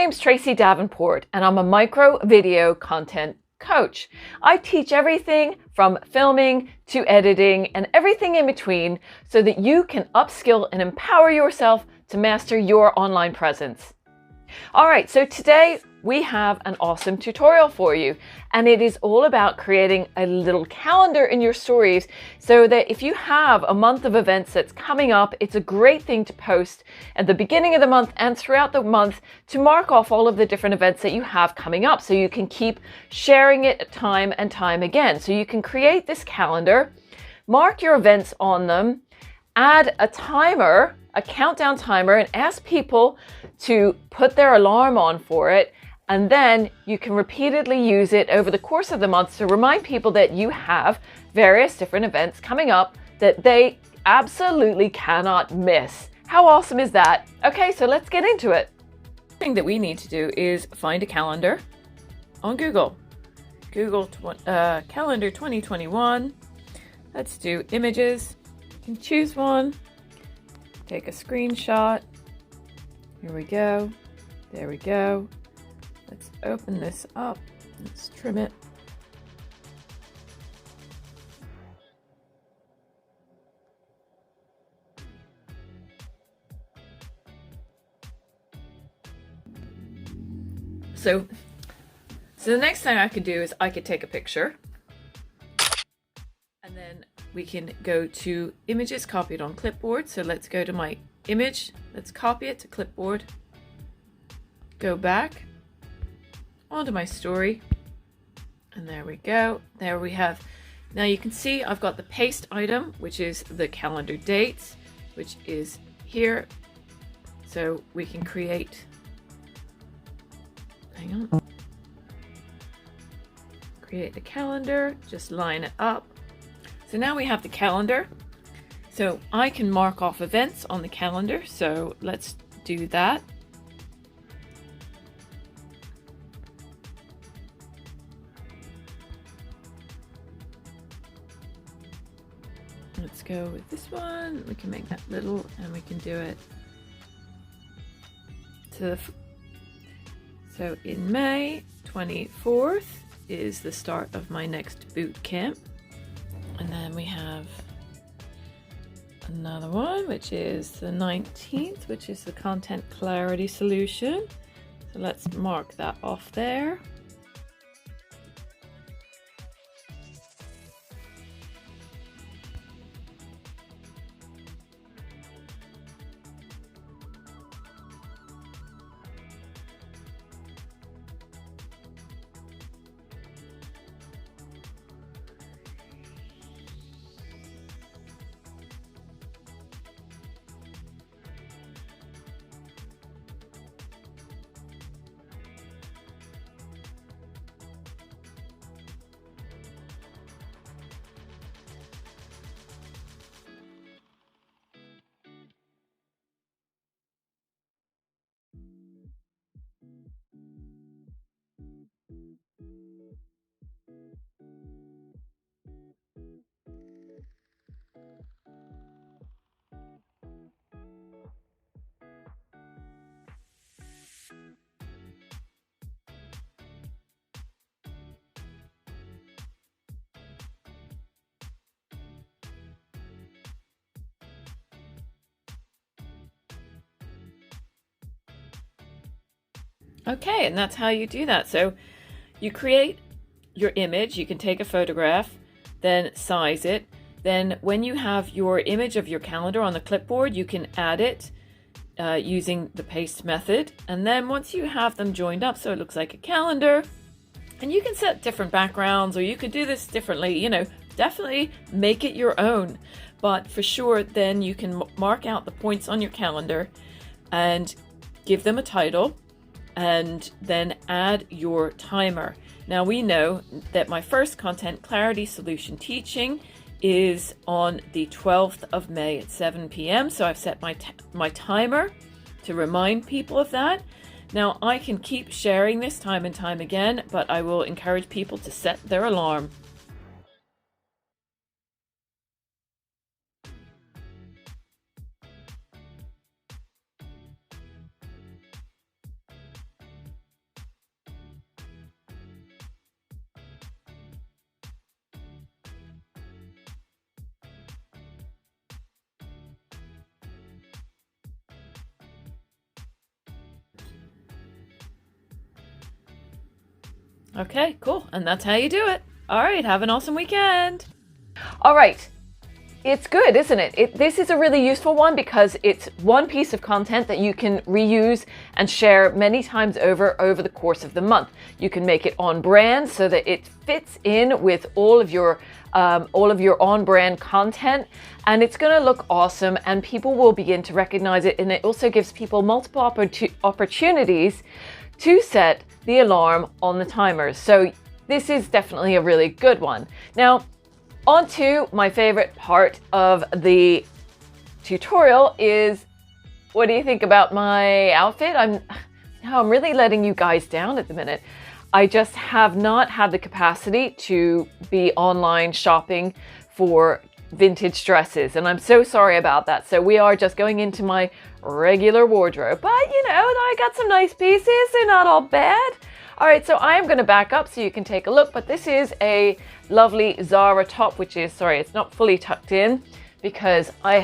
name's Tracy Davenport, and I'm a micro video content coach. I teach everything from filming to editing and everything in between so that you can upskill and empower yourself to master your online presence. All right, so today we have an awesome tutorial for you, and it is all about creating a little calendar in your stories so that if you have a month of events that's coming up, it's a great thing to post at the beginning of the month and throughout the month to mark off all of the different events that you have coming up so you can keep sharing it time and time again. So you can create this calendar, mark your events on them, add a timer, a countdown timer, and ask people to put their alarm on for it. And then you can repeatedly use it over the course of the month to remind people that you have various different events coming up that they absolutely cannot miss. How awesome is that? Okay, so let's get into it. The thing that we need to do is find a calendar on Google. Calendar 2021. Let's do images. You can choose one. Take a screenshot. Here we go. There we go. Let's open this up. Let's trim it. So the next thing I could do is I could take a picture, and then we can go to images, copy it on clipboard. So let's go to my image. Let's copy it to clipboard. Go back onto my story. And there we go. There we have. Now you can see I've got the paste item, which is the calendar dates, which is here. So we can create, hang on. Create the calendar, just line it up. So now we have the calendar. So I can mark off events on the calendar. So let's do that. Let's go with this one. We can make that little and we can do it to so in May 24th is the start of my next boot camp. And then we have another one, which is the 19th, which is the content clarity solution. So let's mark that off there. Okay, and that's how you do that. So you create your image, you can take a photograph, then size it. Then when you have your image of your calendar on the clipboard, you can add it using the paste method. And then once you have them joined up, so it looks like a calendar, and you can set different backgrounds, or you could do this differently, you know, definitely make it your own. But for sure, then you can mark out the points on your calendar and give them a title, and then add your timer. Now we know that my first content clarity solution teaching is on the 12th of May at 7 p.m. So I've set my timer to remind people of that. Now I can keep sharing this time and time again, but I will encourage people to set their alarm. Okay, cool. And that's how you do it. All right, have an awesome weekend. All right. It's good, isn't it? This is a really useful one because it's one piece of content that you can reuse and share many times over the course of the month. You can make it on brand so that it fits in with all of your on brand content, and it's going to look awesome and people will begin to recognize it. And it also gives people multiple opportunities to set the alarm on the timers. So this is definitely a really good one. Now, on to my favorite part of the tutorial is, what do you think about my outfit? I'm really letting you guys down at the minute. I just have not had the capacity to be online shopping for vintage dresses, and I'm so sorry about that. So we are just going into my regular wardrobe, but I got some nice pieces. They're not all bad. All right, so I am going to back up so you can take a look, but this is a lovely Zara top, which is, sorry, it's not fully tucked in because I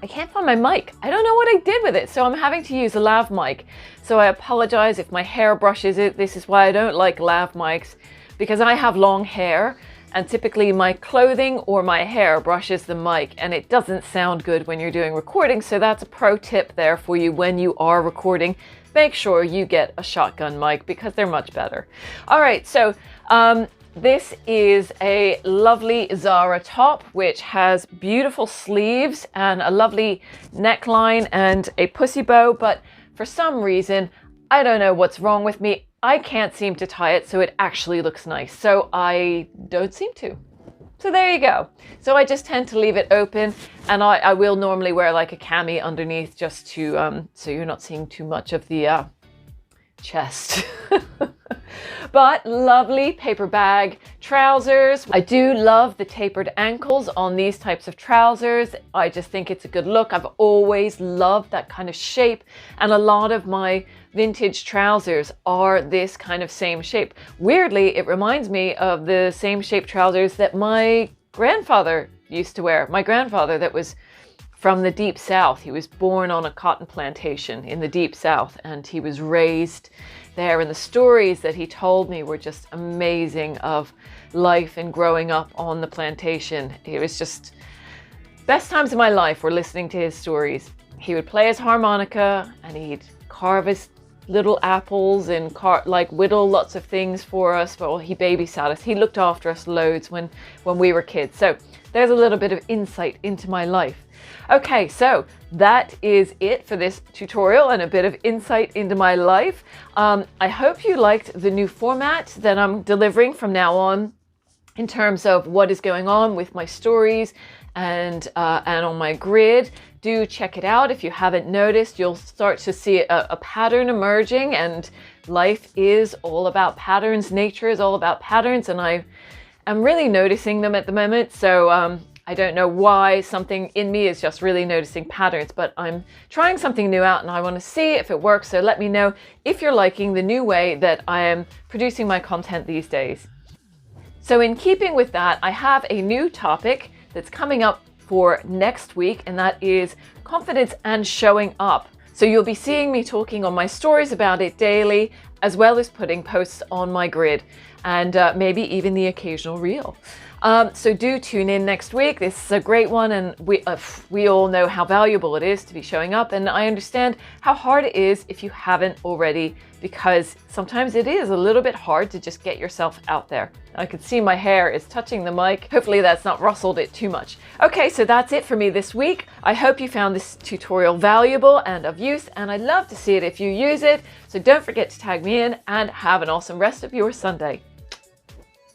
can't find my mic. I don't know what I did with it, so I'm having to use a lav mic. So I apologize if my hair brushes it. This is why I don't like lav mics, because I have long hair and typically my clothing or my hair brushes the mic and it doesn't sound good when you're doing recording. So that's a pro tip there for you when you are recording. Make sure you get a shotgun mic because they're much better. All right, so this is a lovely Zara top, which has beautiful sleeves and a lovely neckline and a pussy bow, but for some reason, I don't know what's wrong with me. I can't seem to tie it so it actually looks nice. So I don't seem to. So there you go. So I just tend to leave it open, and I will normally wear like a cami underneath just to, so you're not seeing too much of the chest. But lovely paper bag trousers. I do love the tapered ankles on these types of trousers. I just think it's a good look. I've always loved that kind of shape, and a lot of my vintage trousers are this kind of same shape. Weirdly, it reminds me of the same shape trousers that my grandfather used to wear. My grandfather that was from the deep south. He was born on a cotton plantation in the deep south, and he was raised there, and the stories that he told me were just amazing of life and growing up on the plantation. It was just best times of my life were listening to his stories. He would play his harmonica and he'd carve his little apples and whittle lots of things for us. Well, he babysat us. He looked after us loads when we were kids. So there's a little bit of insight into my life. Okay, so that is it for this tutorial and a bit of insight into my life. I hope you liked the new format that I'm delivering from now on in terms of what is going on with my stories and on my grid. Do check it out. If you haven't noticed, you'll start to see a pattern emerging, and life is all about patterns. Nature is all about patterns, and I'm really noticing them at the moment. So I don't know why, something in me is just really noticing patterns, but I'm trying something new out and I want to see if it works. So let me know if you're liking the new way that I am producing my content these days. So in keeping with that, I have a new topic that's coming up for next week, and that is confidence and showing up. So you'll be seeing me talking on my stories about it daily, as well as putting posts on my grid and maybe even the occasional reel. So do tune in next week. This is a great one, and we all know how valuable it is to be showing up, and I understand how hard it is if you haven't already, because sometimes it is a little bit hard to just get yourself out there. I can see my hair is touching the mic. Hopefully that's not rustled it too much. Okay, so that's it for me this week. I hope you found this tutorial valuable and of use, and I'd love to see it if you use it. So don't forget to tag me in, and have an awesome rest of your Sunday.